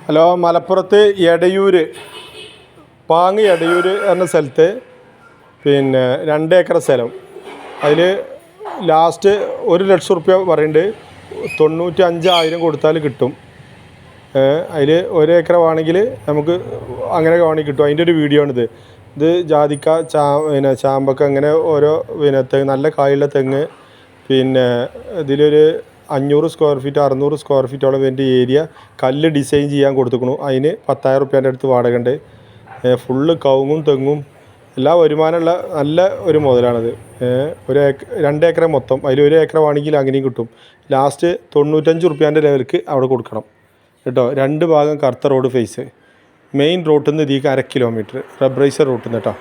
Hello, മലപ്പുറത്ത് എടയൂർ പാങ്ങ് എടയൂർ എന്ന സ്ഥലത്ത് 2 ഏക്കർ സ്ഥലം. അതിൽ ലാസ്റ്റ് 1 ലക്ഷം റുപ്യ പറയുന്നുണ്ട്. 95,000 കൊടുത്താൽ കിട്ടും. അതിൽ 1 ഏക്കർ വേണമെങ്കിൽ നമുക്ക് അങ്ങനെ വേണമെങ്കിൽ കിട്ടും. അതിൻ്റെ ഒരു വീഡിയോ ആണിത്. ഇത് ജാതിക്ക, ചാമ്പക്ക, അങ്ങനെ ഓരോ നല്ല കായുള്ള തെങ്ങ്. ഇതിലൊരു 500 സ്ക്വയർ ഫീറ്റ് 600 സ്ക്വയർ ഫീറ്റോളം വേണ്ടി ഏരിയ കല്ല് ഡിസൈൻ ചെയ്യാൻ കൊടുത്തുക്കണു. അതിന് 10,000 റുപ്യേൻ്റെ അടുത്ത് വാടക ഉണ്ട്. ഫുള്ള് കവുങ്ങും തെങ്ങും എല്ലാ വരുമാനമുള്ള നല്ല ഒരു മുതലാണത്. 2 ഏക്കർ മൊത്തം. അതിൽ 1 ഏക്കർ വേണമെങ്കിൽ അങ്ങനെയും കിട്ടും. ലാസ്റ്റ് 95 റുപ്യേൻ്റെ ലെവലിക്ക് അവിടെ കൊടുക്കണം കേട്ടോ. 2 ഭാഗം കറുത്ത റോഡ് ഫേസ്. മെയിൻ റോട്ടിൽ നിന്ന് ഇതിലേക്ക് 1/2 കിലോമീറ്റർ റബ്ബറൈസർ റൂട്ടിൽ നിന്ന് കേട്ടോ.